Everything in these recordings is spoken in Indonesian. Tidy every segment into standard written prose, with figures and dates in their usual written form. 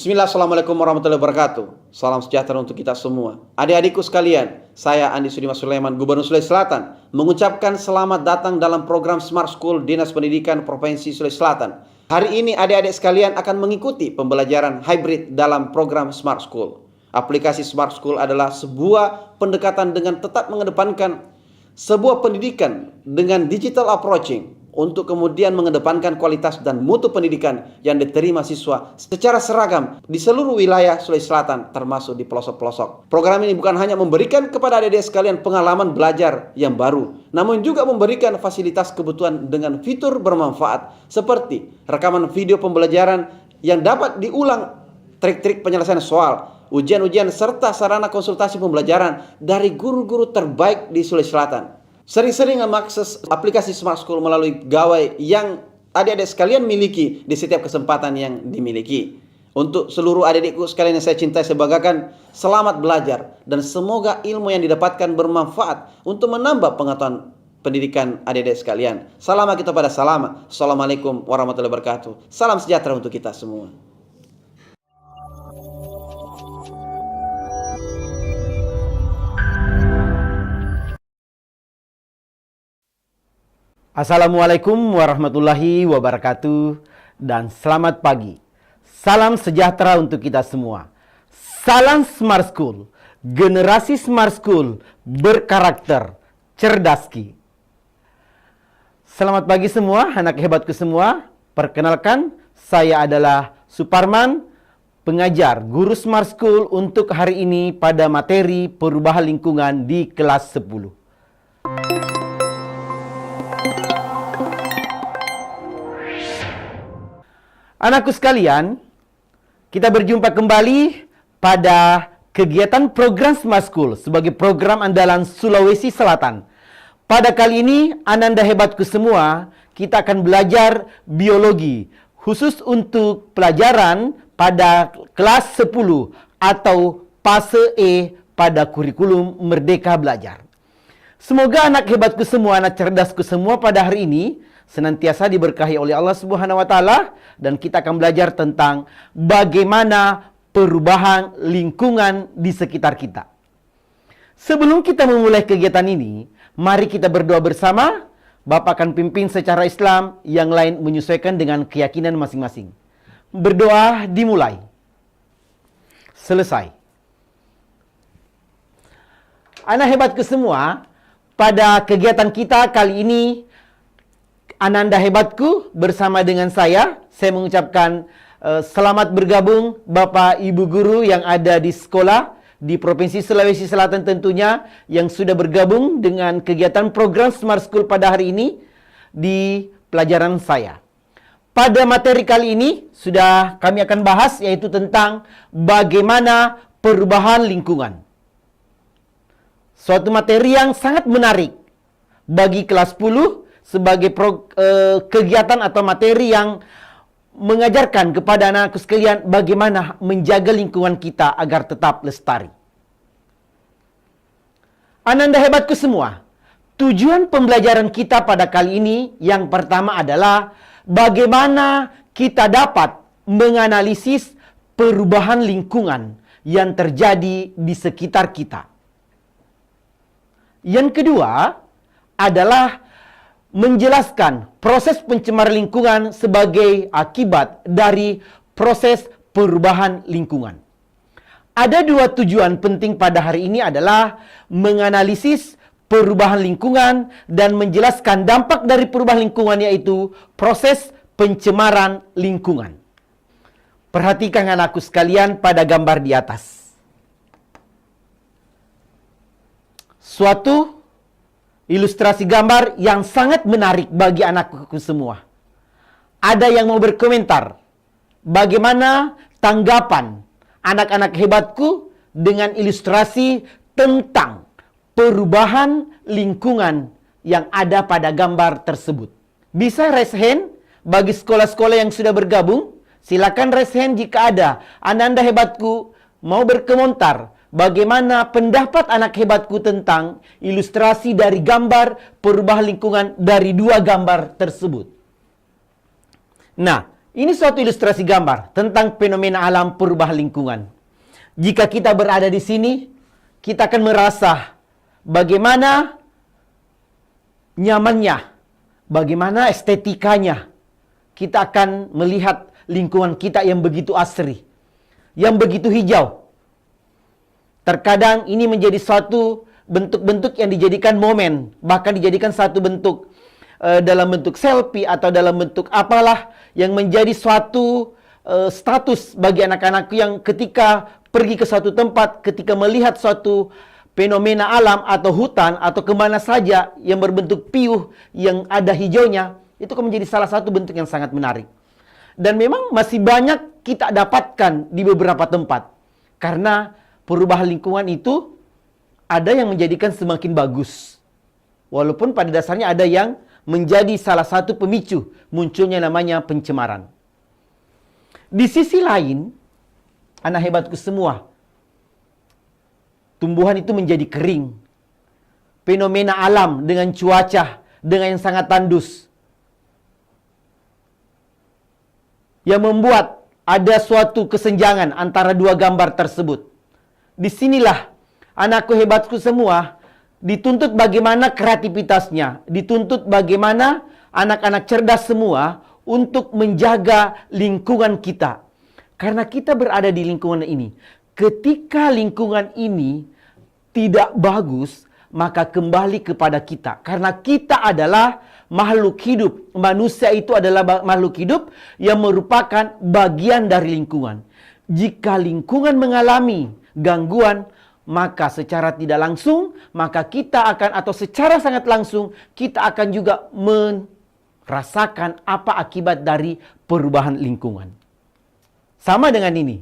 Bismillah, assalamualaikum warahmatullahi wabarakatuh. Salam sejahtera untuk kita semua. Adik-adikku sekalian, saya Andi Sudimas Sulaiman, Gubernur Sulawesi Selatan, mengucapkan selamat datang dalam program Smart School Dinas Pendidikan Provinsi Sulawesi Selatan. Hari ini adik-adik sekalian akan mengikuti pembelajaran hybrid dalam program Smart School. Aplikasi Smart School adalah sebuah pendekatan dengan tetap mengedepankan sebuah pendidikan dengan digital approaching, untuk kemudian mengedepankan kualitas dan mutu pendidikan yang diterima siswa secara seragam di seluruh wilayah Sulawesi Selatan, termasuk di pelosok-pelosok. Program ini bukan hanya memberikan kepada adik-adik sekalian pengalaman belajar yang baru, namun juga memberikan fasilitas kebutuhan dengan fitur bermanfaat seperti rekaman video pembelajaran yang dapat diulang, trik-trik penyelesaian soal, ujian-ujian, serta sarana konsultasi pembelajaran dari guru-guru terbaik di Sulawesi Selatan. Sering-sering mengakses aplikasi Smart School melalui gawai yang adik-adik sekalian miliki di setiap kesempatan yang dimiliki. Untuk seluruh adik-adikku sekalian yang saya cintai, saya banggakan, selamat belajar dan semoga ilmu yang didapatkan bermanfaat untuk menambah pengetahuan pendidikan adik-adik sekalian. Salam kita pada salam. Assalamualaikum warahmatullahi wabarakatuh. Salam sejahtera untuk kita semua. Assalamualaikum warahmatullahi wabarakatuh dan selamat pagi. Salam sejahtera untuk kita semua. Salam Smart School, generasi Smart School berkarakter cerdaski. Selamat pagi semua, anak hebatku semua. Perkenalkan, saya adalah Suparman, pengajar guru Smart School untuk hari ini pada materi perubahan lingkungan di kelas 10. Anakku sekalian, kita berjumpa kembali pada kegiatan program Smart School sebagai program andalan Sulawesi Selatan. Pada kali ini, ananda hebatku semua, kita akan belajar biologi, khusus untuk pelajaran pada kelas 10 atau fase E pada kurikulum Merdeka Belajar. Semoga anak hebatku semua, anak cerdasku semua pada hari ini senantiasa diberkahi oleh Allah Subhanahu wa taala, dan kita akan belajar tentang bagaimana perubahan lingkungan di sekitar kita. Sebelum kita memulai kegiatan ini, mari kita berdoa bersama. Bapak akan pimpin secara Islam, yang lain menyesuaikan dengan keyakinan masing-masing. Berdoa dimulai. Selesai. Anak hebatku semua, pada kegiatan kita kali ini, ananda hebatku bersama dengan saya mengucapkan selamat bergabung Bapak Ibu Guru yang ada di sekolah di Provinsi Sulawesi Selatan tentunya, yang sudah bergabung dengan kegiatan program Smart School pada hari ini di pelajaran saya. Pada materi kali ini sudah kami akan bahas, yaitu tentang bagaimana perubahan lingkungan. Suatu materi yang sangat menarik bagi kelas 10 sebagai kegiatan atau materi yang mengajarkan kepada anakku sekalian bagaimana menjaga lingkungan kita agar tetap lestari. Ananda hebatku semua, tujuan pembelajaran kita pada kali ini yang pertama adalah bagaimana kita dapat menganalisis perubahan lingkungan yang terjadi di sekitar kita. Yang kedua adalah menjelaskan proses pencemaran lingkungan sebagai akibat dari proses perubahan lingkungan. Ada dua tujuan penting pada hari ini adalah menganalisis perubahan lingkungan dan menjelaskan dampak dari perubahan lingkungan, yaitu proses pencemaran lingkungan. Perhatikan anakku sekalian pada gambar di atas. Suatu ilustrasi gambar yang sangat menarik bagi anakku semua. Ada yang mau berkomentar bagaimana tanggapan anak-anak hebatku dengan ilustrasi tentang perubahan lingkungan yang ada pada gambar tersebut. Bisa raise hand bagi sekolah-sekolah yang sudah bergabung. Silakan raise hand jika ada. Ananda hebatku mau berkomentar bagaimana pendapat anak hebatku tentang ilustrasi dari gambar perubahan lingkungan dari dua gambar tersebut. Nah, ini suatu ilustrasi gambar tentang fenomena alam perubahan lingkungan. Jika kita berada di sini, kita akan merasa bagaimana nyamannya, bagaimana estetikanya. Kita akan melihat lingkungan kita yang begitu asri, yang begitu hijau. Terkadang ini menjadi suatu bentuk-bentuk yang dijadikan momen, bahkan dijadikan satu bentuk dalam bentuk selfie atau dalam bentuk apalah yang menjadi suatu status bagi anak-anak yang ketika pergi ke suatu tempat, ketika melihat suatu fenomena alam atau hutan atau kemana saja yang berbentuk piuh yang ada hijaunya, itu akan menjadi salah satu bentuk yang sangat menarik. Dan memang masih banyak kita dapatkan di beberapa tempat. Karena perubahan lingkungan itu ada yang menjadikan semakin bagus. Walaupun pada dasarnya ada yang menjadi salah satu pemicu munculnya namanya pencemaran. Di sisi lain, anak hebatku semua, tumbuhan itu menjadi kering. Fenomena alam dengan cuaca, dengan yang sangat tandus. Yang membuat ada suatu kesenjangan antara dua gambar tersebut. Disinilah anakku hebatku semua dituntut bagaimana kreativitasnya. Dituntut bagaimana anak-anak cerdas semua untuk menjaga lingkungan kita. Karena kita berada di lingkungan ini. Ketika lingkungan ini tidak bagus, maka kembali kepada kita. Karena kita adalah makhluk hidup. Manusia itu adalah makhluk hidup yang merupakan bagian dari lingkungan. Jika lingkungan mengalami gangguan, maka secara tidak langsung, maka kita akan, atau secara sangat langsung, kita akan juga merasakan apa akibat dari perubahan lingkungan. Sama dengan ini.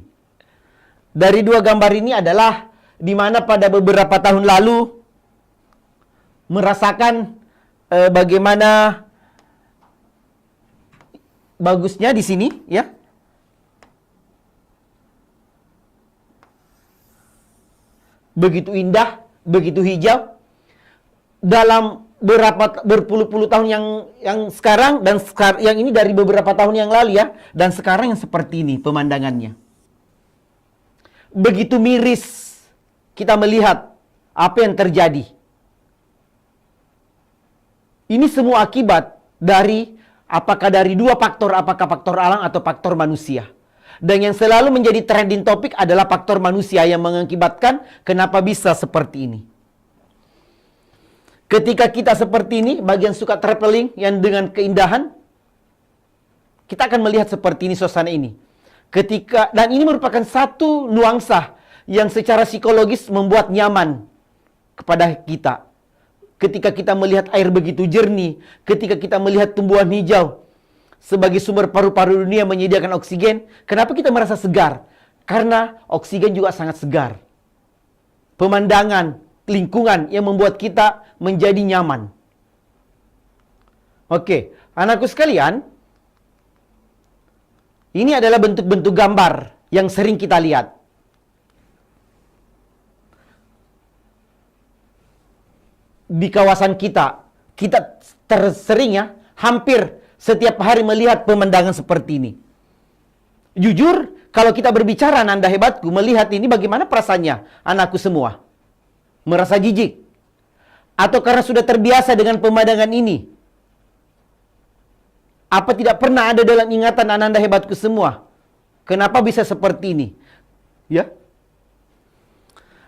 Dari dua gambar ini adalah di mana pada beberapa tahun lalu merasakan bagaimana bagusnya di sini, ya. Begitu indah, begitu hijau. Dalam berpuluh-puluh tahun yang sekarang dan yang ini dari beberapa tahun yang lalu, ya, dan sekarang yang seperti ini pemandangannya. Begitu miris kita melihat apa yang terjadi. Ini semua akibat dari apakah dari dua faktor, apakah faktor alam atau faktor manusia. Dan yang selalu menjadi trending topik adalah faktor manusia yang mengakibatkan kenapa bisa seperti ini. Ketika kita seperti ini, bagian suka traveling yang dengan keindahan, kita akan melihat seperti ini suasana ini. Dan ini merupakan satu nuansa yang secara psikologis membuat nyaman kepada kita. Ketika kita melihat air begitu jernih, ketika kita melihat tumbuhan hijau sebagai sumber paru-paru dunia menyediakan oksigen, kenapa kita merasa segar? Karena oksigen juga sangat segar. Pemandangan, lingkungan yang membuat kita menjadi nyaman. Oke, anakku sekalian, ini adalah bentuk-bentuk gambar yang sering kita lihat. Di kawasan kita tersering, ya, hampir setiap hari melihat pemandangan seperti ini. Jujur, kalau kita berbicara Nanda hebatku, melihat ini bagaimana perasaannya anakku semua? Merasa jijik? Atau karena sudah terbiasa dengan pemandangan ini? Apa tidak pernah ada dalam ingatan Ananda hebatku semua? Kenapa bisa seperti ini? Ya.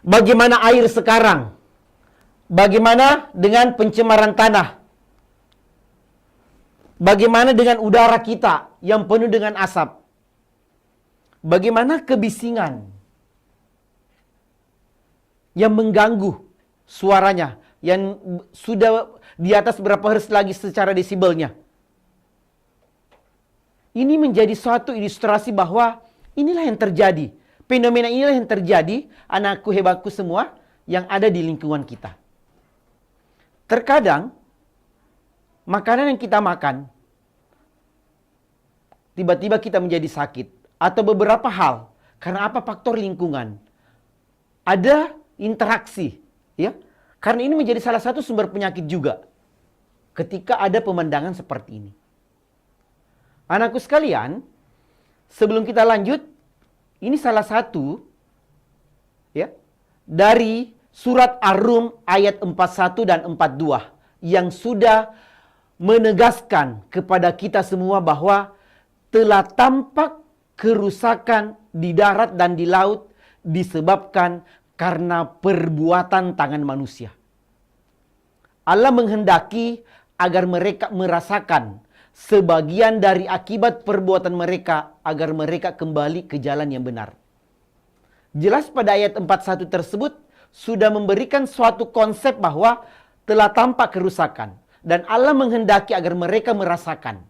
Bagaimana air sekarang? Bagaimana dengan pencemaran tanah? Bagaimana dengan udara kita yang penuh dengan asap? Bagaimana kebisingan yang mengganggu suaranya, yang sudah di atas berapa hertz lagi secara desibelnya? Ini menjadi suatu ilustrasi bahwa inilah yang terjadi. Fenomena inilah yang terjadi, anakku hebatku semua, yang ada di lingkungan kita. Terkadang makanan yang kita makan tiba-tiba kita menjadi sakit atau beberapa hal karena apa? Faktor lingkungan. Ada interaksi, ya. Karena ini menjadi salah satu sumber penyakit juga ketika ada pemandangan seperti ini. Anakku sekalian, sebelum kita lanjut, ini salah satu ya dari surat Ar-Rum ayat 41 dan 42 yang sudah menegaskan kepada kita semua bahwa telah tampak kerusakan di darat dan di laut disebabkan karena perbuatan tangan manusia. Allah menghendaki agar mereka merasakan sebagian dari akibat perbuatan mereka agar mereka kembali ke jalan yang benar. Jelas pada ayat 41 tersebut sudah memberikan suatu konsep bahwa telah tampak kerusakan. Dan Allah menghendaki agar mereka merasakan.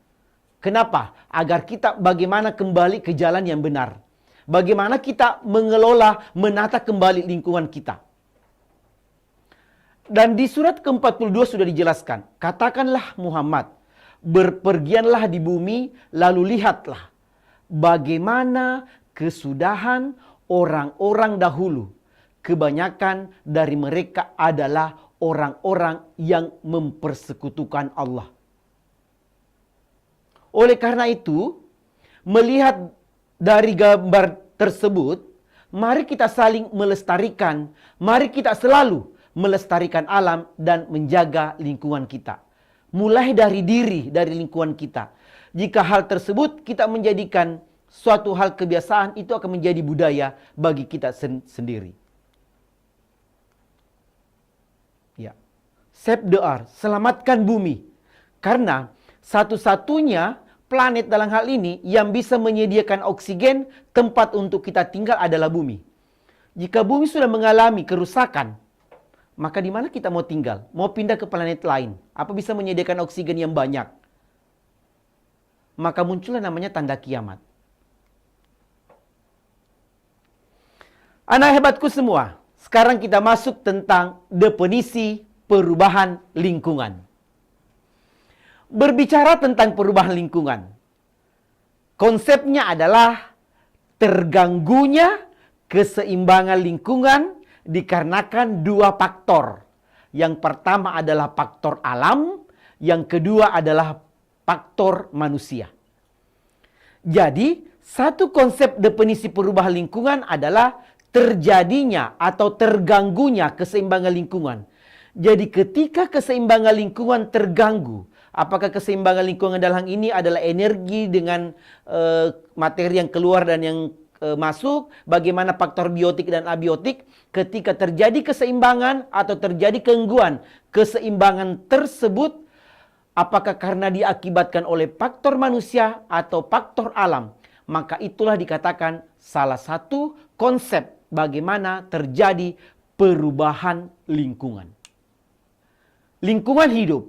Kenapa? Agar kita bagaimana kembali ke jalan yang benar. Bagaimana kita mengelola, menata kembali lingkungan kita. Dan di surat ke-42 sudah dijelaskan. Katakanlah Muhammad, berpergianlah di bumi, lalu lihatlah bagaimana kesudahan orang-orang dahulu. Kebanyakan dari mereka adalah orang-orang yang mempersekutukan Allah. Oleh karena itu, melihat dari gambar tersebut, mari kita saling melestarikan, mari kita selalu melestarikan alam dan menjaga lingkungan kita. Mulai dari diri, dari lingkungan kita. Jika hal tersebut kita menjadikan suatu hal kebiasaan, itu akan menjadi budaya bagi kita sendiri. Ya. Save the earth, selamatkan bumi. Karena satu-satunya planet dalam hal ini yang bisa menyediakan oksigen, tempat untuk kita tinggal adalah bumi. Jika bumi sudah mengalami kerusakan, maka di mana kita mau tinggal? Mau pindah ke planet lain? Apa bisa menyediakan oksigen yang banyak? Maka muncullah namanya tanda kiamat. Anak hebatku semua, sekarang kita masuk tentang definisi perubahan lingkungan. Berbicara tentang perubahan lingkungan, konsepnya adalah terganggunya keseimbangan lingkungan dikarenakan dua faktor. Yang pertama adalah faktor alam, yang kedua adalah faktor manusia. Jadi, satu konsep definisi perubahan lingkungan adalah terjadinya atau terganggunya keseimbangan lingkungan. Jadi ketika keseimbangan lingkungan terganggu, apakah keseimbangan lingkungan dalam ini adalah energi dengan materi yang keluar dan yang masuk, bagaimana faktor biotik dan abiotik, ketika terjadi keseimbangan atau terjadi gangguan keseimbangan tersebut, apakah karena diakibatkan oleh faktor manusia atau faktor alam, maka itulah dikatakan salah satu konsep bagaimana terjadi perubahan lingkungan. Lingkungan hidup.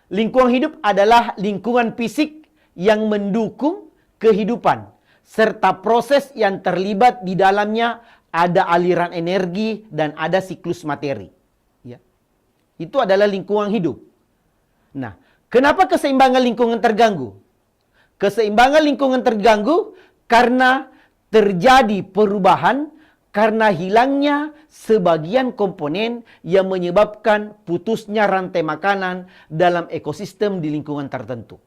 Lingkungan hidup adalah lingkungan fisik yang mendukung kehidupan, serta proses yang terlibat di dalamnya ada aliran energi dan ada siklus materi. Ya. Itu adalah lingkungan hidup. Nah, kenapa keseimbangan lingkungan terganggu? Keseimbangan lingkungan terganggu karena terjadi perubahan, karena hilangnya sebagian komponen yang menyebabkan putusnya rantai makanan dalam ekosistem di lingkungan tertentu.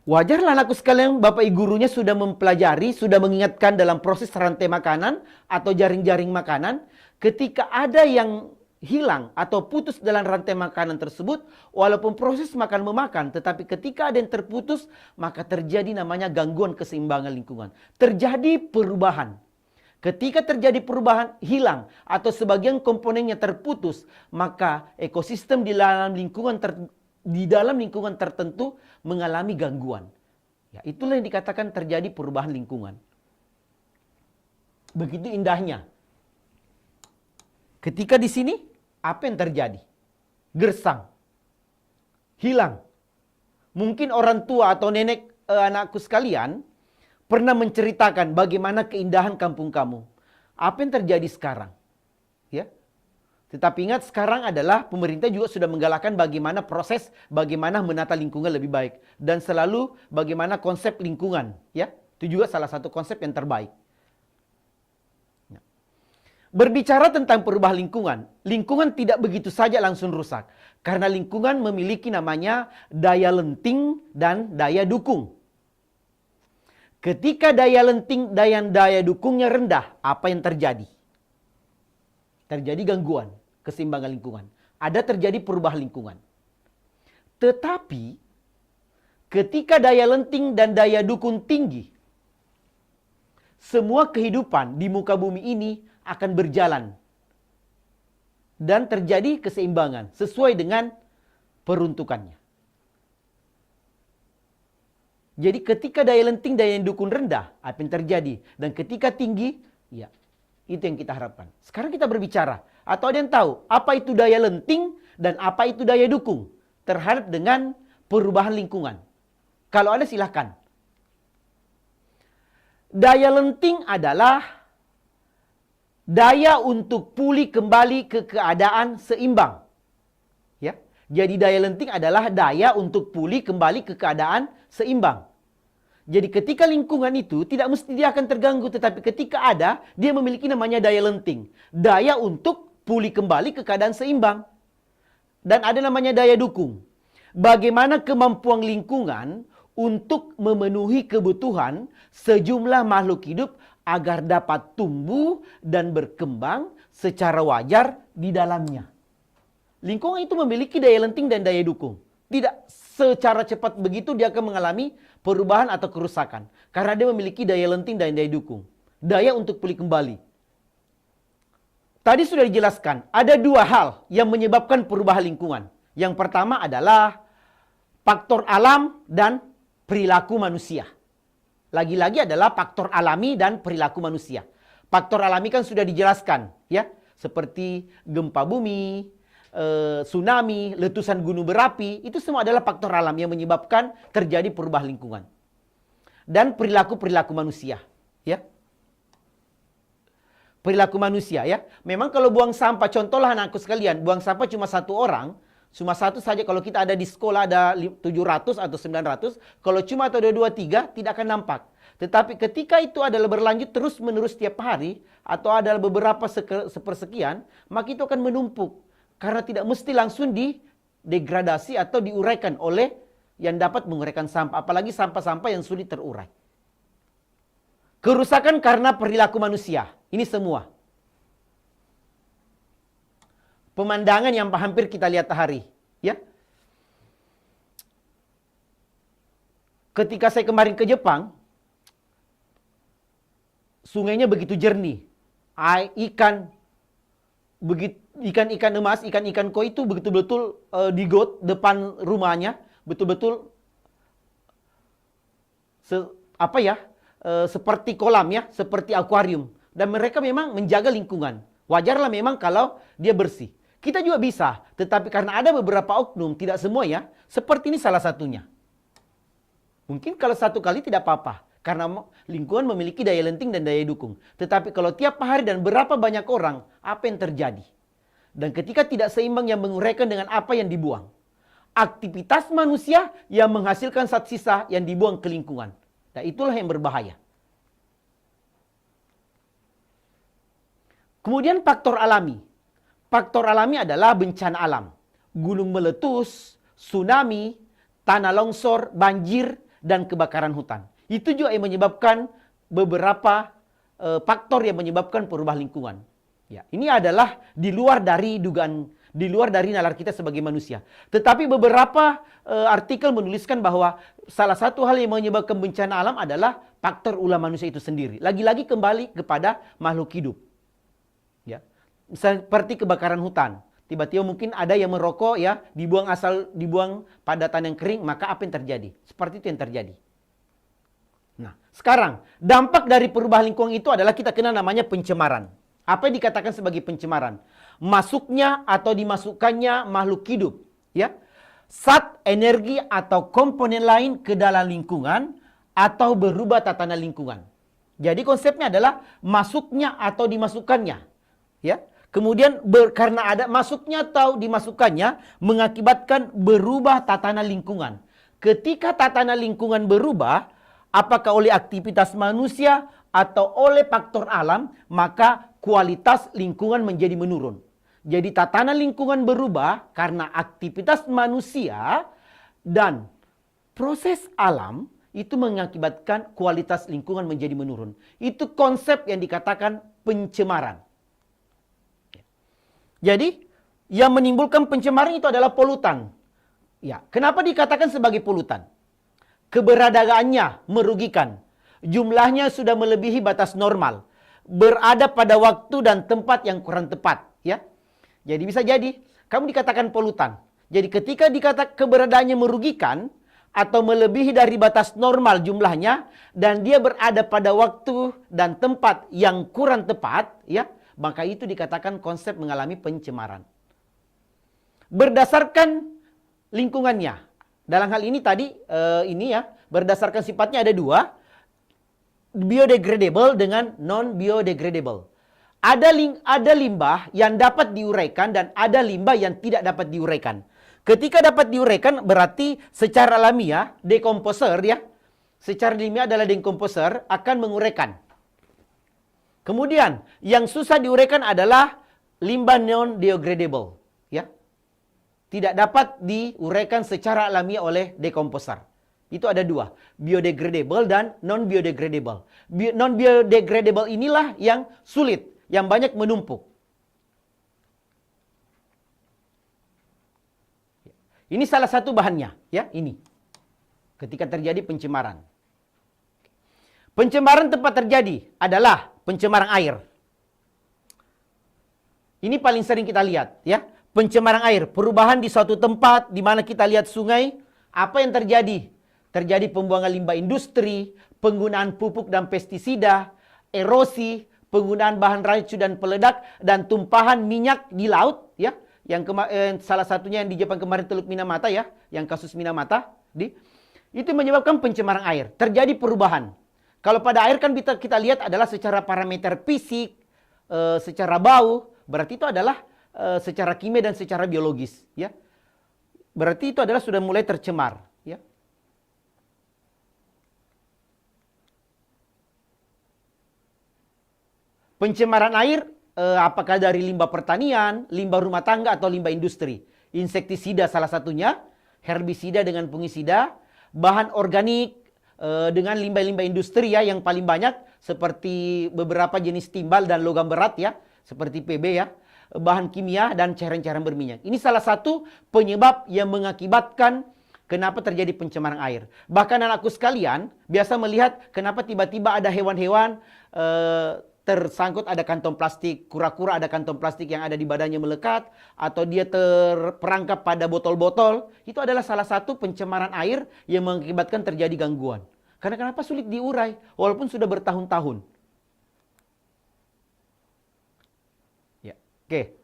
Wajarlah anakku sekalian, Bapak Ibu gurunya sudah mempelajari, sudah mengingatkan dalam proses rantai makanan atau jaring-jaring makanan. Ketika ada yang hilang atau putus dalam rantai makanan tersebut, walaupun proses makan memakan, tetapi ketika ada yang terputus, maka terjadi namanya gangguan keseimbangan lingkungan. Terjadi perubahan. Ketika terjadi perubahan, hilang atau sebagian komponennya terputus, maka ekosistem di dalam lingkungan tertentu mengalami gangguan. Ya, itulah yang dikatakan terjadi perubahan lingkungan. Begitu indahnya. Ketika di sini, apa yang terjadi? Gersang. Hilang. Mungkin orang tua atau nenek anakku sekalian pernah menceritakan bagaimana keindahan kampung kamu. Apa yang terjadi sekarang? Ya. Tetapi ingat sekarang adalah pemerintah juga sudah menggalakkan bagaimana proses, bagaimana menata lingkungan lebih baik. Dan selalu bagaimana konsep lingkungan. Ya. Itu juga salah satu konsep yang terbaik. Ya. Berbicara tentang perubahan lingkungan, lingkungan tidak begitu saja langsung rusak. Karena lingkungan memiliki namanya daya lenting dan daya dukung. Ketika daya lenting dan daya dukungnya rendah, apa yang terjadi? Terjadi gangguan keseimbangan lingkungan. Ada terjadi perubahan lingkungan. Tetapi ketika daya lenting dan daya dukung tinggi, semua kehidupan di muka bumi ini akan berjalan. Dan terjadi keseimbangan sesuai dengan peruntukannya. Jadi ketika daya lenting dan daya dukung rendah, apa yang terjadi? Dan ketika tinggi, ya itu yang kita harapkan. Sekarang kita berbicara. Atau ada yang tahu apa itu daya lenting dan apa itu daya dukung terhadap dengan perubahan lingkungan? Kalau ada silahkan. Daya lenting adalah daya untuk pulih kembali ke keadaan seimbang. Ya. Jadi daya lenting adalah daya untuk pulih kembali ke keadaan seimbang. Jadi ketika lingkungan itu tidak mesti dia akan terganggu, tetapi ketika ada, dia memiliki namanya daya lenting. Daya untuk pulih kembali ke keadaan seimbang. Dan ada namanya daya dukung. Bagaimana kemampuan lingkungan untuk memenuhi kebutuhan sejumlah makhluk hidup agar dapat tumbuh dan berkembang secara wajar di dalamnya. Lingkungan itu memiliki daya lenting dan daya dukung. Tidak secara cepat begitu dia akan mengalami perubahan atau kerusakan. Karena dia memiliki daya lenting dan daya dukung. Daya untuk pulih kembali. Tadi sudah dijelaskan, ada dua hal yang menyebabkan perubahan lingkungan. Yang pertama adalah faktor alam dan perilaku manusia. Lagi-lagi adalah faktor alami dan perilaku manusia. Faktor alami kan sudah dijelaskan, ya, seperti gempa bumi, tsunami, letusan gunung berapi, itu semua adalah faktor alam yang menyebabkan terjadi perubahan lingkungan. Dan perilaku-perilaku manusia, ya. Perilaku manusia, ya. Memang kalau buang sampah, contohlah anakku sekalian, buang sampah cuma satu orang, cuma satu saja. Kalau kita ada di sekolah ada 700 atau 900, kalau cuma ada 2, 3 tidak akan nampak. Tetapi ketika itu adalah berlanjut terus menerus setiap hari atau adalah beberapa sepersekian, maka itu akan menumpuk. Karena tidak mesti langsung didegradasi atau diuraikan oleh yang dapat menguraikan sampah. Apalagi sampah-sampah yang sulit terurai. Kerusakan karena perilaku manusia. Ini semua. Pemandangan yang hampir kita lihat hari. Ya. Ketika saya kemarin ke Jepang, sungainya begitu jernih. Ikan-ikan emas, ikan-ikan koi itu betul-betul di got depan rumahnya, betul-betul seperti kolam, ya, seperti akuarium. Dan mereka memang menjaga lingkungan. Wajarlah memang kalau dia bersih. Kita juga bisa, tetapi karena ada beberapa oknum, tidak semua, ya, seperti ini salah satunya. Mungkin kalau satu kali tidak apa-apa, karena lingkungan memiliki daya lenting dan daya dukung. Tetapi kalau tiap hari dan berapa banyak orang, apa yang terjadi? Dan ketika tidak seimbang yang menguraikan dengan apa yang dibuang. Aktivitas manusia yang menghasilkan zat sisa yang dibuang ke lingkungan. Nah, itulah yang berbahaya. Kemudian faktor alami. Faktor alami adalah bencana alam. Gunung meletus, tsunami, tanah longsor, banjir, dan kebakaran hutan. Itu juga yang menyebabkan beberapa faktor yang menyebabkan perubahan lingkungan. Ya, ini adalah di luar dari dugaan, di luar dari nalar kita sebagai manusia. Tetapi beberapa artikel menuliskan bahwa salah satu hal yang menyebabkan bencana alam adalah faktor ulah manusia itu sendiri. Lagi-lagi kembali kepada makhluk hidup. Ya. Seperti kebakaran hutan. Tiba-tiba mungkin ada yang merokok, ya, dibuang pada tanah yang kering, maka apa yang terjadi? Seperti itu yang terjadi. Nah, sekarang dampak dari perubahan lingkungan itu adalah kita kenal namanya pencemaran. Apa yang dikatakan sebagai pencemaran? Masuknya atau dimasukkannya makhluk hidup, ya, zat, energi atau komponen lain ke dalam lingkungan atau berubah tatanan lingkungan. Jadi konsepnya adalah masuknya atau dimasukkannya, ya. Kemudian karena ada masuknya atau dimasukkannya mengakibatkan berubah tatanan lingkungan. Ketika tatanan lingkungan berubah, apakah oleh aktivitas manusia atau oleh faktor alam, maka kualitas lingkungan menjadi menurun. Jadi tatanan lingkungan berubah karena aktivitas manusia dan proses alam itu mengakibatkan kualitas lingkungan menjadi menurun. Itu konsep yang dikatakan pencemaran. Jadi yang menimbulkan pencemaran itu adalah polutan. Ya, kenapa dikatakan sebagai polutan? Keberadaannya merugikan. Jumlahnya sudah melebihi batas normal. Berada pada waktu dan tempat yang kurang tepat, ya. Jadi bisa jadi kamu dikatakan polutan. Jadi ketika dikatakan keberadaannya merugikan atau melebihi dari batas normal jumlahnya dan dia berada pada waktu dan tempat yang kurang tepat, ya, maka itu dikatakan konsep mengalami pencemaran. Berdasarkan lingkungannya. Dalam hal ini tadi ini ya, berdasarkan sifatnya ada dua, biodegradable dengan non-biodegradable. Ada limbah yang dapat diuraikan dan ada limbah yang tidak dapat diuraikan. Ketika dapat diuraikan berarti secara alamiah dekomposer ya, secara ilmiah adalah dekomposer akan menguraikan. Kemudian yang susah diuraikan adalah limbah non-biodegradable, ya. Tidak dapat diuraikan secara alamiah oleh dekomposer. Itu ada dua, biodegradable dan non-biodegradable. Non-biodegradable inilah yang sulit, yang banyak menumpuk. Ini salah satu bahannya, ya, ini. Ketika terjadi pencemaran. Pencemaran tempat terjadi adalah pencemaran air. Ini paling sering kita lihat, ya. Pencemaran air, perubahan di suatu tempat di mana kita lihat sungai, apa yang terjadi? Terjadi pembuangan limbah industri, penggunaan pupuk dan pestisida, erosi, penggunaan bahan racun dan peledak, dan tumpahan minyak di laut, ya. Yang salah satunya yang di Jepang kemarin Teluk Minamata, ya, yang kasus Minamata, itu menyebabkan pencemaran air. Terjadi perubahan. Kalau pada air kan kita lihat adalah secara parameter fisik, secara bau, berarti itu adalah secara kimia dan secara biologis, ya. Berarti itu adalah sudah mulai tercemar, ya. Pencemaran air apakah dari limbah pertanian, limbah rumah tangga atau limbah industri. Insektisida salah satunya, herbisida dengan fungisida, bahan organik dengan limbah-limbah industri ya yang paling banyak seperti beberapa jenis timbal dan logam berat ya, seperti PB ya, bahan kimia dan cairan-cairan berminyak. Ini salah satu penyebab yang mengakibatkan kenapa terjadi pencemaran air. Bahkan anakku sekalian biasa melihat kenapa tiba-tiba ada hewan-hewan tersangkut ada kantong plastik, kura-kura ada kantong plastik yang ada di badannya melekat, atau dia terperangkap pada botol-botol. Itu adalah salah satu pencemaran air yang mengakibatkan terjadi gangguan. Karena kenapa sulit diurai walaupun sudah bertahun-tahun. Ya, oke.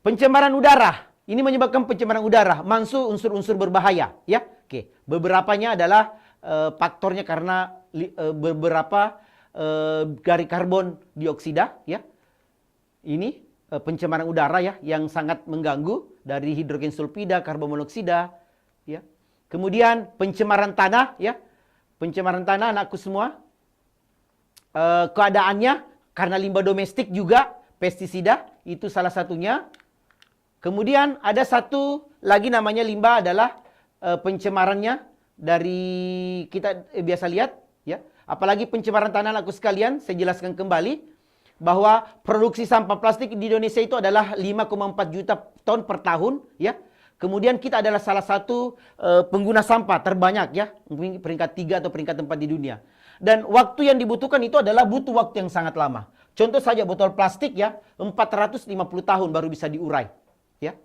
Pencemaran udara. Ini menyebabkan pencemaran udara, masuk unsur-unsur berbahaya, ya. Oke, beberapanya adalah faktornya karena beberapa dari karbon dioksida, ya. Ini pencemaran udara ya yang sangat mengganggu dari hidrogen sulfida, karbon monoksida, ya. Kemudian pencemaran tanah, ya. Pencemaran tanah anakku semua. Keadaannya karena limbah domestik juga, pestisida itu salah satunya. Kemudian ada satu lagi namanya limbah adalah pencemarannya dari kita biasa lihat, ya. Apalagi pencemaran tanah anakku sekalian, saya jelaskan kembali bahwa produksi sampah plastik di Indonesia itu adalah 5,4 juta ton per tahun, ya. Kemudian kita adalah salah satu pengguna sampah terbanyak, ya, peringkat 3 atau peringkat 4 di dunia. Dan waktu yang dibutuhkan itu adalah butuh waktu yang sangat lama. Contoh saja botol plastik ya, 450 tahun baru bisa diurai, ya.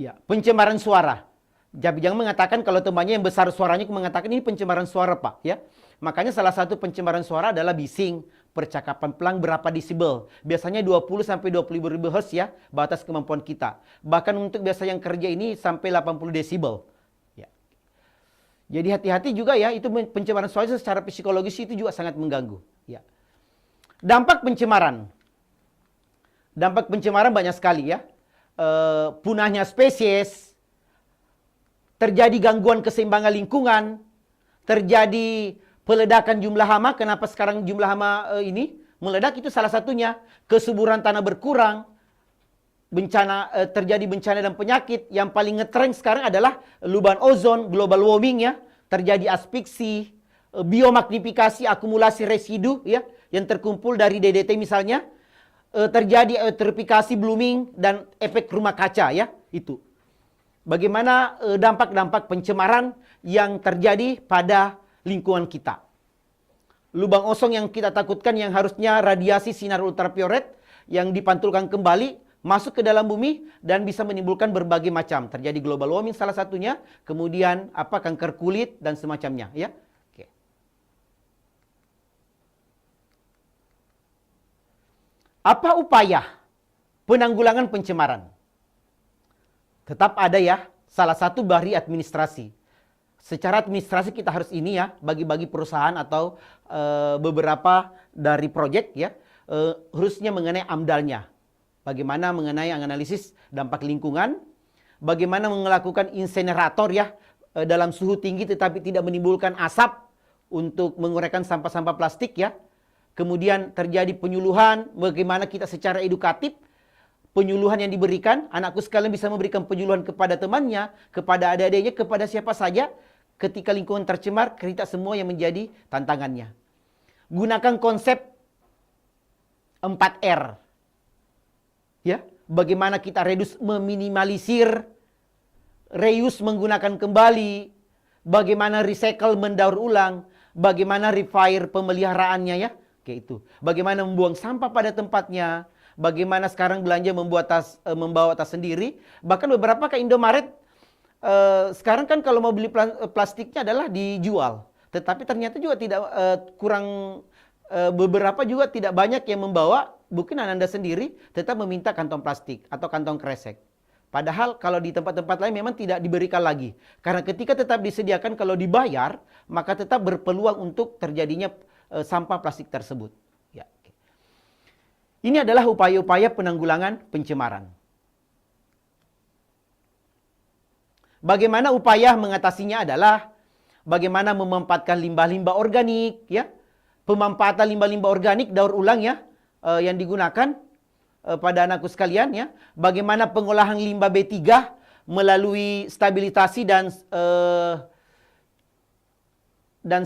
Ya, pencemaran suara. Jadi jangan mengatakan kalau temannya yang besar suaranya mengatakan ini pencemaran suara, Pak, ya. Makanya salah satu pencemaran suara adalah bising, percakapan pelan berapa desibel. Biasanya 20 sampai 25.000 Hz ya, batas kemampuan kita. Bahkan untuk biasa yang kerja ini sampai 80 desibel. Ya. Jadi hati-hati juga ya, itu pencemaran soil secara psikologis itu juga sangat mengganggu. Ya. Dampak pencemaran. Dampak pencemaran banyak sekali ya. Punahnya spesies, terjadi gangguan keseimbangan lingkungan, terjadi peledakan jumlah hama. Kenapa sekarang jumlah hama ini meledak? Itu salah satunya. Kesuburan tanah berkurang, terjadi bencana dan penyakit. Yang paling ngetrend sekarang adalah lubang ozon, global warming ya, terjadi asfiksi, biomagnifikasi, akumulasi residu ya yang terkumpul dari DDT misalnya, terjadi eutrofikasi, blooming dan efek rumah kaca ya, itu. Bagaimana dampak-dampak pencemaran yang terjadi pada lingkungan kita. Lubang ozon yang kita takutkan yang harusnya radiasi sinar ultraviolet yang dipantulkan kembali masuk ke dalam bumi dan bisa menimbulkan berbagai macam. Terjadi global warming salah satunya, kemudian kanker kulit dan semacamnya ya. Oke. Apa upaya penanggulangan pencemaran? Tetap ada ya, salah satu dari administrasi. Secara administrasi kita harus ini ya, bagi-bagi perusahaan atau beberapa dari proyek ya, harusnya mengenai AMDAL-nya. Bagaimana mengenai analisis dampak lingkungan, bagaimana melakukan insenerator ya, dalam suhu tinggi tetapi tidak menimbulkan asap untuk menguraikan sampah-sampah plastik ya. Kemudian terjadi penyuluhan, bagaimana kita secara edukatif, penyuluhan yang diberikan, anakku sekalian bisa memberikan penyuluhan kepada temannya, kepada adik-adiknya, kepada siapa saja. Ketika lingkungan tercemar, kita semua yang menjadi tantangannya. Gunakan konsep 4R. Ya, bagaimana kita reduce, meminimalisir, reuse menggunakan kembali, bagaimana recycle mendaur ulang, bagaimana refire pemeliharaannya ya, kayak itu. Bagaimana membuang sampah pada tempatnya, bagaimana sekarang belanja membawa tas sendiri, bahkan beberapa ke Indomaret sekarang kan kalau mau beli plastiknya adalah dijual, tetapi ternyata juga tidak beberapa juga tidak banyak yang membawa, mungkin Anda sendiri tetap meminta kantong plastik atau kantong kresek. Padahal kalau di tempat-tempat lain memang tidak diberikan lagi. Karena ketika tetap disediakan kalau dibayar, maka tetap berpeluang untuk terjadinya sampah plastik tersebut. Ya. Ini adalah upaya-upaya penanggulangan pencemaran. Bagaimana upaya mengatasinya adalah bagaimana memanfaatkan limbah-limbah organik ya. Pemanfaatan limbah-limbah organik daur ulang ya yang digunakan pada anakku sekalian ya. Bagaimana pengolahan limbah B3 melalui stabilisasi dan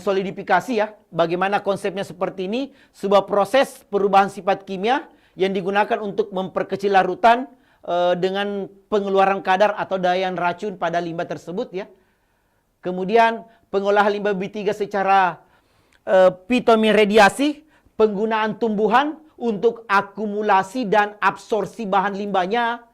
solidifikasi ya. Bagaimana konsepnya seperti ini, sebuah proses perubahan sifat kimia yang digunakan untuk memperkecil larutan dengan pengeluaran kadar atau daya racun pada limbah tersebut ya. Kemudian pengolahan limbah B3 secara fitomiradiasi, penggunaan tumbuhan untuk akumulasi dan absorpsi bahan limbahnya.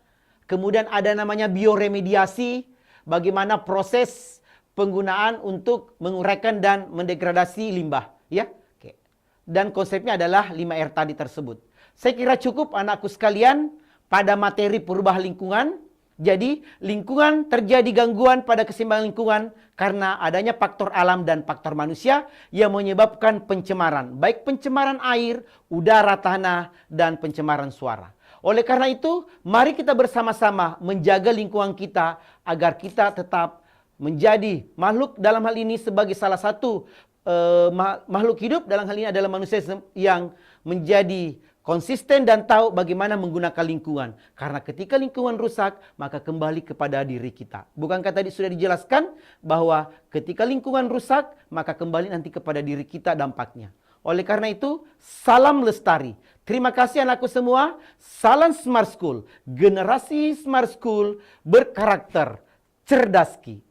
Kemudian ada namanya bioremediasi, bagaimana proses penggunaan untuk menguraikan dan mendegradasi limbah ya. Oke. Dan konsepnya adalah 5R tadi tersebut. Saya kira cukup anakku sekalian pada materi perubahan lingkungan. Jadi lingkungan terjadi gangguan pada keseimbangan lingkungan karena adanya faktor alam dan faktor manusia yang menyebabkan pencemaran. Baik pencemaran air, udara, tanah, dan pencemaran suara. Oleh karena itu, mari kita bersama-sama menjaga lingkungan kita agar kita tetap menjadi makhluk dalam hal ini sebagai salah satu makhluk hidup dalam hal ini adalah manusia yang menjadi konsisten dan tahu bagaimana menggunakan lingkungan. Karena ketika lingkungan rusak, maka kembali kepada diri kita. Bukankah tadi sudah dijelaskan bahwa ketika lingkungan rusak, maka kembali nanti kepada diri kita dampaknya. Oleh karena itu, salam lestari. Terima kasih anakku semua. Salam Smart School. Generasi Smart School berkarakter cerdas ki.